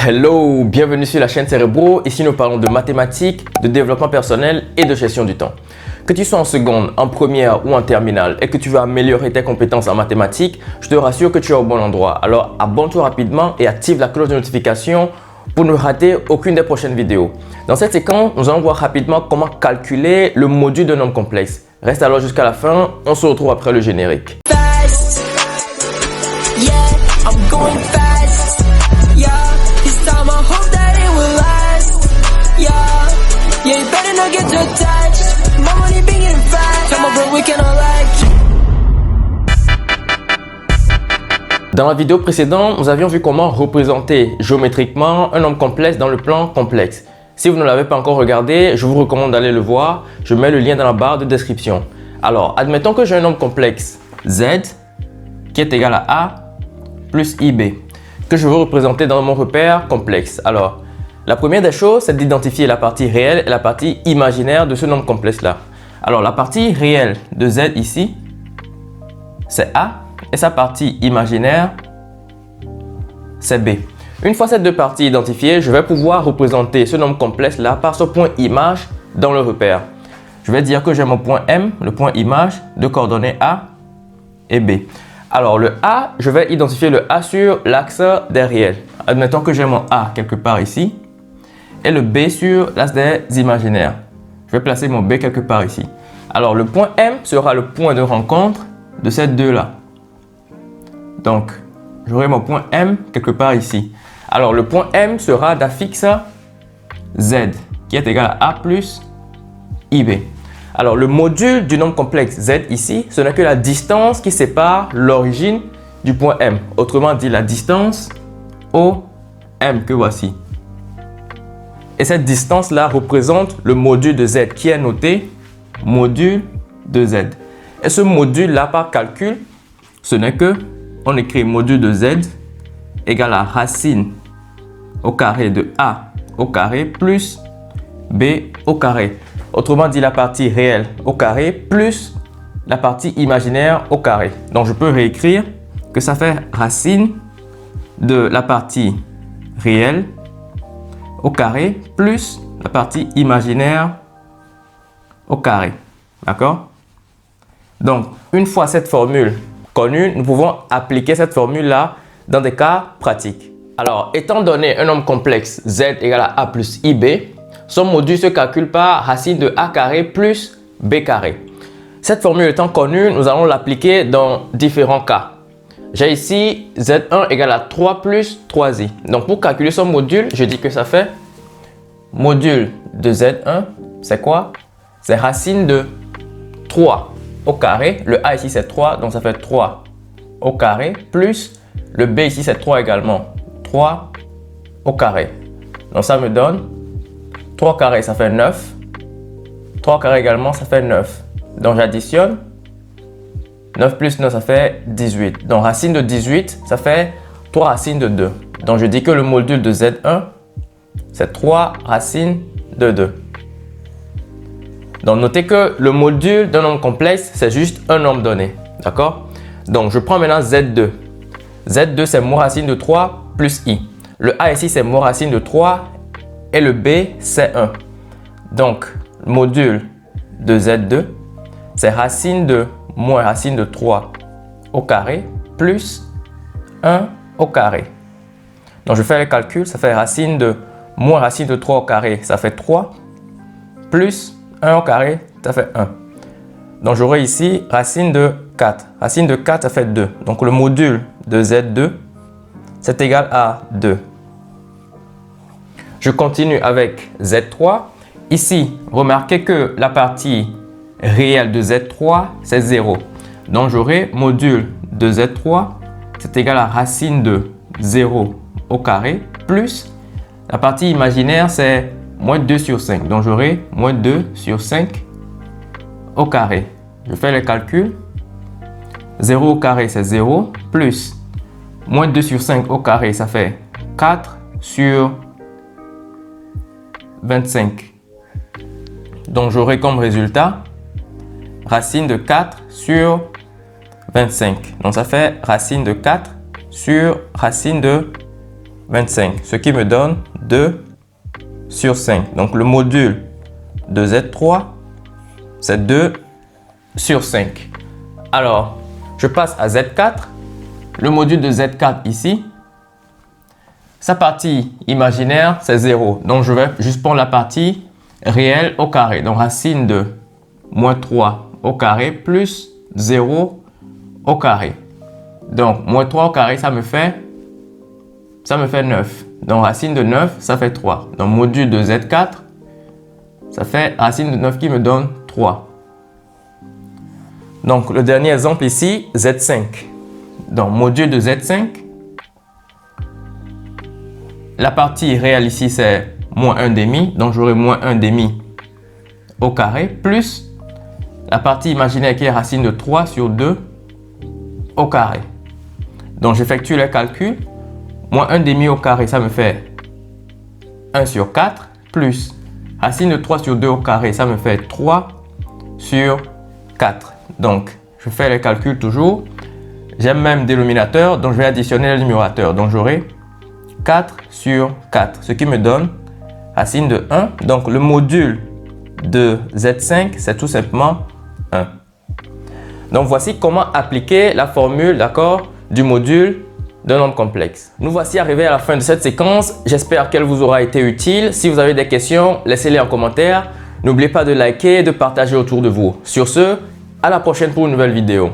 Hello, bienvenue sur la chaîne Cérébro. Ici, nous parlons de mathématiques, de développement personnel et de gestion du temps. Que tu sois en seconde, en première ou en terminale et que tu veux améliorer tes compétences en mathématiques, je te rassure que tu es au bon endroit. Alors, abonne-toi rapidement et active la cloche de notification pour ne rater aucune des prochaines vidéos. Dans cette séquence, nous allons voir rapidement comment calculer le module d'un nombre complexe. Reste alors jusqu'à la fin, on se retrouve après le générique. Dans la vidéo précédente, nous avions vu comment représenter géométriquement un nombre complexe dans le plan complexe. Si vous ne l'avez pas encore regardé, je vous recommande d'aller le voir. Je mets le lien dans la barre de description. Alors, admettons que j'ai un nombre complexe z qui est égal à a plus ib que je veux représenter dans mon repère complexe. Alors, la première des choses, c'est d'identifier la partie réelle et la partie imaginaire de ce nombre complexe-là. Alors, la partie réelle de z ici, c'est a. Et sa partie imaginaire, c'est b. Une fois ces deux parties identifiées, je vais pouvoir représenter ce nombre complexe là par ce point image dans le repère. Je vais dire que j'ai mon point M, le point image, de coordonnées A et B. Alors le A, je vais identifier le A sur l'axe des réels. Admettons que j'ai mon A quelque part ici et le B sur l'axe des imaginaires. Je vais placer mon B quelque part ici. Alors le point M sera le point de rencontre de ces deux-là. Donc, j'aurai mon point M quelque part ici. Alors, le point M sera d'affixe Z, qui est égal à A plus IB. Alors, le module du nombre complexe Z ici, ce n'est que la distance qui sépare l'origine du point M. Autrement dit, la distance OM que voici. Et cette distance-là représente le module de Z qui est noté module de Z. Et ce module-là, par calcul, ce n'est que on écrit module de z égale à racine au carré de a au carré plus b au carré. Autrement dit, la partie réelle au carré plus la partie imaginaire au carré. Donc, je peux réécrire que ça fait racine de la partie réelle au carré plus la partie imaginaire au carré. D'accord? Donc, une fois cette formule connue, nous pouvons appliquer cette formule-là dans des cas pratiques. Alors, étant donné un nombre complexe z égale à a plus ib, son module se calcule par racine de a carré plus b carré. Cette formule étant connue, nous allons l'appliquer dans différents cas. J'ai ici z1 égale à 3 plus 3i. Donc, pour calculer son module, je dis que ça fait module de z1, c'est quoi? C'est racine de 3 au carré, le a ici c'est 3, donc ça fait 3 au carré, plus le b ici c'est 3 également, 3 au carré. Donc ça me donne 3 au carré, ça fait 9, 3 au carré également, ça fait 9. Donc j'additionne, 9 plus 9, ça fait 18. Donc racine de 18, ça fait 3 racines de 2. Donc je dis que le module de z1, c'est 3 racines de 2. Donc, notez que le module d'un nombre complexe, c'est juste un nombre donné. D'accord? Donc, je prends maintenant Z2. Z2, c'est moins racine de 3 plus I. Le A ici, c'est moins racine de 3 et le B, c'est 1. Donc, le module de Z2, c'est racine de moins racine de 3 au carré plus 1 au carré. Donc, je fais le calcul, ça fait racine de moins racine de 3 au carré, ça fait 3 plus 1 au carré, ça fait 1. Donc, j'aurai ici racine de 4. Racine de 4, ça fait 2. Donc, le module de Z2, c'est égal à 2. Je continue avec Z3. Ici, remarquez que la partie réelle de Z3, c'est 0. Donc, j'aurai module de Z3, c'est égal à racine de 0 au carré, plus la partie imaginaire, c'est moins 2 sur 5. Donc, j'aurai moins 2 sur 5 au carré. Je fais le calcul. 0 au carré, c'est 0. Plus moins 2 sur 5 au carré, ça fait 4 sur 25. Donc, j'aurai comme résultat racine de 4 sur 25. Donc, ça fait racine de 4 sur racine de 25, ce qui me donne 2 sur 5. Donc le module de Z3, c'est 2 sur 5. Alors, je passe à Z4. Le module de Z4 ici, sa partie imaginaire, c'est 0. Donc je vais juste prendre la partie réelle au carré. Donc racine de moins 3 au carré plus 0 au carré. Donc moins 3 au carré, ça me fait 9. Donc racine de 9, ça fait 3. Donc module de Z4, ça fait racine de 9 qui me donne 3. Donc le dernier exemple ici, Z5. Donc module de Z5, la partie réelle ici c'est moins 1 demi. Donc j'aurai moins 1 demi au carré plus la partie imaginaire qui est racine de 3 sur 2 au carré. Donc j'effectue les calculs. Moins 1 demi au carré, ça me fait 1 sur 4 plus racine de 3 sur 2 au carré, ça me fait 3 sur 4. Donc je fais les calculs toujours. J'aime même dénominateur, donc je vais additionner le numérateur. Donc j'aurai 4 sur 4, ce qui me donne racine de 1. Donc le module de Z5, c'est tout simplement 1. Donc voici comment appliquer la formule, d'accord, du module d'un nombre complexe. Nous voici arrivés à la fin de cette séquence. J'espère qu'elle vous aura été utile. Si vous avez des questions, laissez-les en commentaire. N'oubliez pas de liker et de partager autour de vous. Sur ce, à la prochaine pour une nouvelle vidéo.